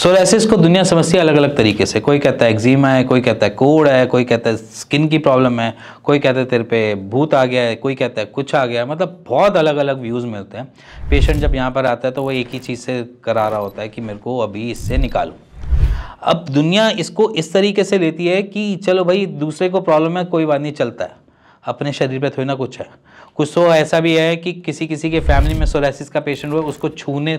Psoriasis को दुनिया समझती है अलग अलग तरीके से। कोई कहता है एक्जिमा है, कोई कहता है कोड़ है, कोई कहता है स्किन की प्रॉब्लम है, कोई कहता है तेरे पे भूत आ गया है, कोई कहता है कुछ आ गया है। मतलब बहुत अलग अलग व्यूज़ मिलते हैं। पेशेंट जब यहाँ पर आता है तो वो एक ही चीज़ से करा रहा होता है कि मेरे को अभी इससे निकालो। अब दुनिया इसको इस तरीके से लेती है कि चलो भाई दूसरे को प्रॉब्लम है, कोई बात नहीं, चलता है, अपने शरीर पे थोड़ी ना कुछ है। कुछ तो ऐसा भी है कि किसी किसी के फैमिली में सोरासिस का पेशेंट हुआ, उसको छूने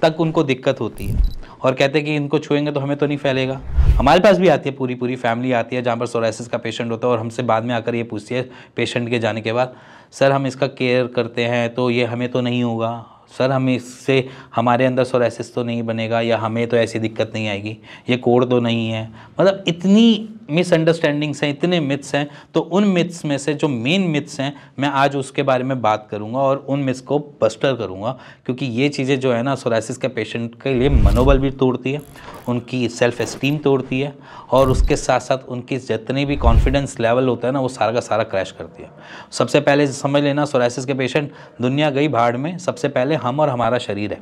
तक उनको दिक्कत होती है और कहते हैं कि इनको छुएंगे तो हमें तो नहीं फैलेगा। हमारे पास भी आती है, पूरी पूरी फैमिली आती है जहाँ पर सोरासिस का पेशेंट होता है और हमसे बाद में आकर ये पूछती है पेशेंट के जाने के बाद, सर हम इसका केयर करते हैं तो ये हमें तो नहीं होगा, सर हम इससे हमारे अंदर सोरासिस तो नहीं बनेगा, या हमें तो ऐसी दिक्कत नहीं आएगी, ये कोड़ तो नहीं है। मतलब इतनी मिसअंडरस्टैंडिंग्स हैं, इतने मिथ्स हैं। तो उन मिथ्स में से जो मेन मिथ्स हैं मैं आज उसके बारे में बात करूंगा और उन मिथ्स को बस्टर करूंगा, क्योंकि ये चीज़ें जो है ना सोरासिस के पेशेंट के लिए मनोबल भी तोड़ती है, उनकी सेल्फ एस्टीम तोड़ती है और उसके साथ साथ उनकी जितने भी कॉन्फिडेंस लेवल होता है ना वो सारा का सारा क्रैश करती है। सबसे पहले समझ लेना, सोरासिस के पेशेंट दुनिया गई भाड़ में, सबसे पहले हम और हमारा शरीर है,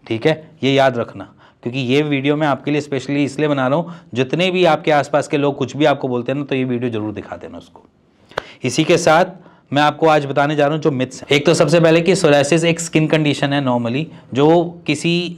ठीक है, ये याद रखना। क्योंकि ये वीडियो मैं आपके लिए स्पेशली इसलिए बना रहा हूँ, जितने भी आपके आसपास के लोग कुछ भी आपको बोलते हैं ना तो ये वीडियो जरूर दिखा देना उसको। इसी के साथ मैं आपको आज बताने जा रहा हूँ जो मिथ्स हैं। एक तो सबसे पहले कि सोरासिस एक स्किन कंडीशन है नॉर्मली, जो किसी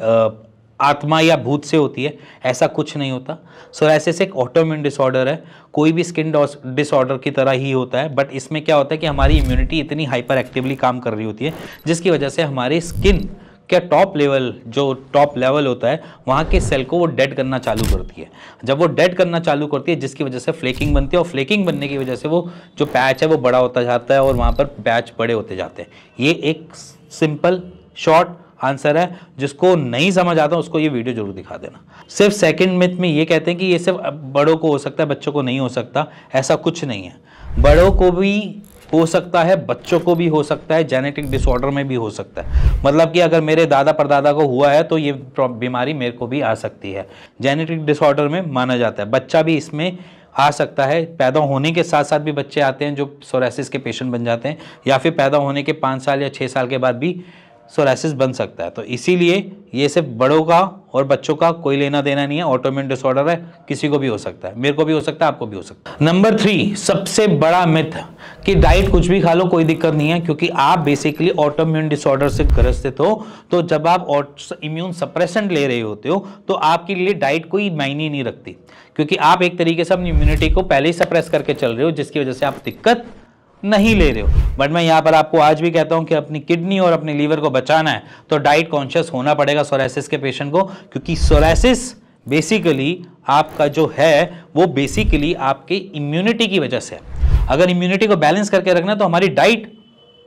आत्मा या भूत से होती है, ऐसा कुछ नहीं होता। सोरासिस एक ऑटोइम्यून डिसऑर्डर है, कोई भी स्किन डिसऑर्डर की तरह ही होता है, बट इसमें क्या होता है कि हमारी इम्यूनिटी इतनी हाइपर एक्टिवली काम कर रही होती है जिसकी वजह से हमारी स्किन क्या टॉप लेवल होता है वहाँ के सेल को वो डेड करना चालू करती है। जब वो डेड करना चालू करती है जिसकी वजह से फ्लेकिंग बनती है और फ्लेकिंग बनने की वजह से वो जो पैच है वो बड़ा होता जाता है और वहाँ पर पैच बड़े होते जाते हैं। ये एक सिंपल शॉर्ट आंसर है, जिसको नहीं समझ आता उसको ये वीडियो जरूर दिखा देना। सिर्फ सेकंड मिथ में ये कहते हैं कि ये सिर्फ बड़ों को हो सकता है, बच्चों को नहीं हो सकता। ऐसा कुछ नहीं है, बड़ों को भी हो सकता है, बच्चों को भी हो सकता है, जेनेटिक डिसऑर्डर में भी हो सकता है। मतलब कि अगर मेरे दादा परदादा को हुआ है तो ये बीमारी मेरे को भी आ सकती है, जेनेटिक डिसऑर्डर में माना जाता है। बच्चा भी इसमें आ सकता है, पैदा होने के साथ साथ भी बच्चे आते हैं जो सोरासिस के पेशेंट बन जाते हैं, या फिर पैदा होने के 5 साल या 6 साल के बाद भी सोरासिस बन सकता है। तो इसीलिए ये सिर्फ बड़ों का और बच्चों का कोई लेना देना नहीं है, ऑटोइम्यून डिसऑर्डर है, किसी को भी हो सकता है, मेरे को भी हो सकता है, आपको भी हो सकता है। नंबर 3 सबसे बड़ा मिथ कि डाइट कुछ भी खा लो कोई दिक्कत नहीं है, क्योंकि आप बेसिकली ऑटोइम्यून डिसऑर्डर से ग्रसित हो। तो जब आप इम्यून सप्रेसेंट ले रहे होते हो तो आपके लिए डाइट कोई मायने नहीं रखती, क्योंकि आप एक तरीके से अपनी इम्यूनिटी को पहले ही सप्रेस करके चल रहे हो, जिसकी वजह से आप दिक्कत नहीं ले रहे हो। बट मैं यहाँ पर आपको आज भी कहता हूँ कि अपनी किडनी और अपने लीवर को बचाना है तो डाइट कॉन्शियस होना पड़ेगा सोरासिस के पेशेंट को, क्योंकि सोरासिस बेसिकली आपका जो है वो बेसिकली आपके इम्यूनिटी की वजह से है। अगर इम्यूनिटी को बैलेंस करके रखना तो हमारी डाइट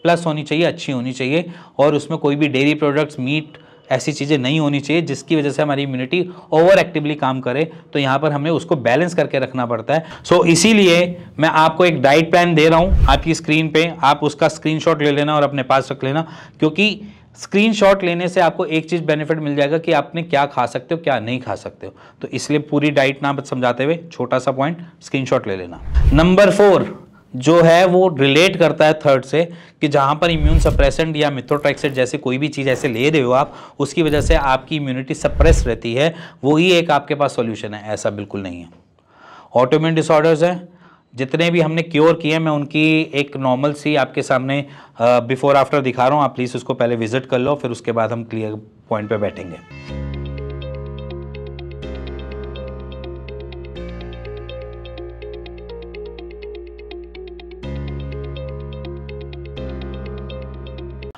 प्लस होनी चाहिए, अच्छी होनी चाहिए, और उसमें कोई भी डेयरी प्रोडक्ट्स, मीट, ऐसी चीज़ें नहीं होनी चाहिए जिसकी वजह से हमारी इम्यूनिटी ओवर एक्टिवली काम करे। तो यहाँ पर हमें उसको बैलेंस करके रखना पड़ता है। सो इसीलिए मैं आपको एक डाइट प्लान दे रहा हूँ आपकी स्क्रीन पे, आप उसका स्क्रीनशॉट ले लेना और अपने पास रख लेना, क्योंकि स्क्रीनशॉट लेने से आपको एक चीज़ बेनिफिट मिल जाएगा कि आपने क्या खा सकते हो, क्या नहीं खा सकते हो। तो इसलिए पूरी डाइट ना समझाते हुए छोटा सा पॉइंट स्क्रीनशॉट ले लेना। नंबर 4 जो है वो रिलेट करता है थर्ड से, कि जहाँ पर इम्यून सप्रेसेंट या मिथोट्रेक्सेट जैसे कोई भी चीज़ ऐसे ले रहे हो आप, उसकी वजह से आपकी इम्यूनिटी सप्रेस रहती है, वही एक आपके पास सॉल्यूशन है। ऐसा बिल्कुल नहीं है। ऑटोइम्यून डिसऑर्डर्स हैं जितने भी हमने क्योर किए, मैं उनकी एक नॉर्मल सी आपके सामने बिफोर आफ्टर दिखा रहा हूँ। आप प्लीज़ उसको पहले विजिट कर लो, फिर उसके बाद हम क्लियर पॉइंट पे बैठेंगे।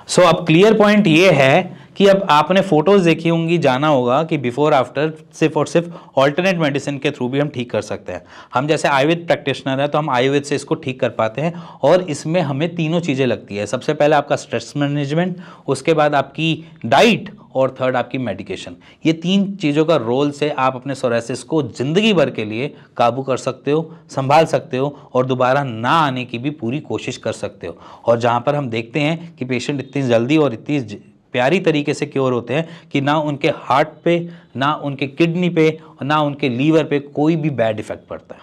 सो अब क्लियर पॉइंट ये है कि अब आपने फोटोज देखी होंगी, जाना होगा कि बिफोर आफ्टर सिर्फ और सिर्फ ऑल्टरनेट मेडिसिन के थ्रू भी हम ठीक कर सकते हैं। हम जैसे आयुर्वेद प्रैक्टिशनर है तो हम आयुर्वेद से इसको ठीक कर पाते हैं, और इसमें हमें तीनों चीज़ें लगती है। सबसे पहले आपका स्ट्रेस मैनेजमेंट, उसके बाद आपकी डाइट, और थर्ड आपकी मेडिकेशन। ये 3 चीज़ों का रोल से आप अपने सोरासिस को ज़िंदगी भर के लिए काबू कर सकते हो, संभाल सकते हो, और दोबारा ना आने की भी पूरी कोशिश कर सकते हो। और जहाँ पर हम देखते हैं कि पेशेंट इतनी जल्दी और इतनी प्यारी तरीके से क्योर होते हैं कि ना उनके हार्ट पे, ना उनके किडनी पे, ना उनके लीवर पे कोई भी बैड इफेक्ट पड़ता है।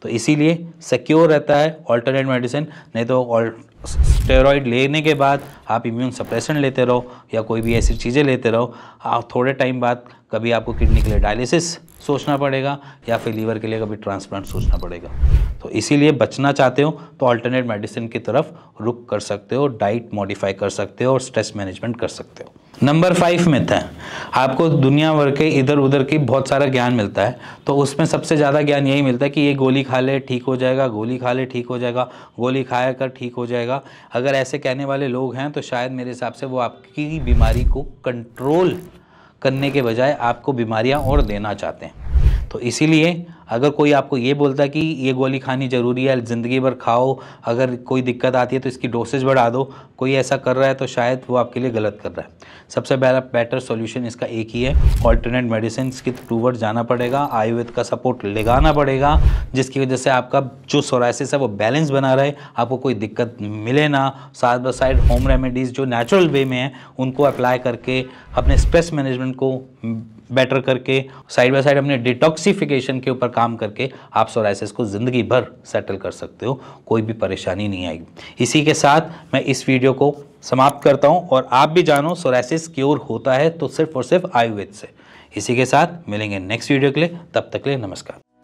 तो इसीलिए सिक्योर रहता है ऑल्टरनेट मेडिसिन। नहीं तो स्टेरॉइड लेने के बाद आप इम्यून सप्रेशन लेते रहो या कोई भी ऐसी चीज़ें लेते रहो, आप थोड़े टाइम बाद कभी आपको किडनी के लिए डायलिसिस सोचना पड़ेगा या फिर लीवर के लिए कभी ट्रांसप्लांट सोचना पड़ेगा। तो इसीलिए बचना चाहते हो तो अल्टरनेट मेडिसिन की तरफ रुख कर सकते हो, डाइट मॉडिफाई कर सकते हो और स्ट्रेस मैनेजमेंट कर सकते हो। नंबर 5 मिथ है, आपको दुनिया भर के इधर उधर की बहुत सारा ज्ञान मिलता है, तो उसमें सबसे ज़्यादा ज्ञान यही मिलता है कि ये गोली खा ले ठीक हो जाएगा, गोली खा ले ठीक हो जाएगा, गोली खाया कर ठीक हो जाएगा। अगर ऐसे कहने वाले लोग हैं तो शायद मेरे हिसाब से वो आपकी बीमारी को कंट्रोल करने के बजाय आपको बीमारियां और देना चाहते हैं। तो इसीलिए अगर कोई आपको ये बोलता है कि ये गोली खानी ज़रूरी है, ज़िंदगी भर खाओ, अगर कोई दिक्कत आती है तो इसकी डोसेज बढ़ा दो, कोई ऐसा कर रहा है तो शायद वो आपके लिए गलत कर रहा है। सबसे बेटर सॉल्यूशन इसका एक ही है, ऑल्टरनेट मेडिसिन के टूवर्ड जाना पड़ेगा, आयुर्वेद का सपोर्ट लगाना पड़ेगा, जिसकी वजह से आपका जो सोराइसिस है वो बैलेंस बना रहे, आपको कोई दिक्कत मिले ना। साथ बाय साइड होम रेमेडीज़ जो नेचुरल वे में हैं उनको अप्लाई करके अपने स्ट्रेस मैनेजमेंट को बेटर करके, साइड बाय साइड अपने डिटॉक्सिफिकेशन के ऊपर काम करके आप सोराइसिस को ज़िंदगी भर सेटल कर सकते हो, कोई भी परेशानी नहीं आएगी। इसी के साथ मैं इस वीडियो को समाप्त करता हूं और आप भी जानो सोराइसिस क्योर होता है तो सिर्फ और सिर्फ आयुर्वेद से। इसी के साथ मिलेंगे नेक्स्ट वीडियो के लिए, तब तक के लिए नमस्कार।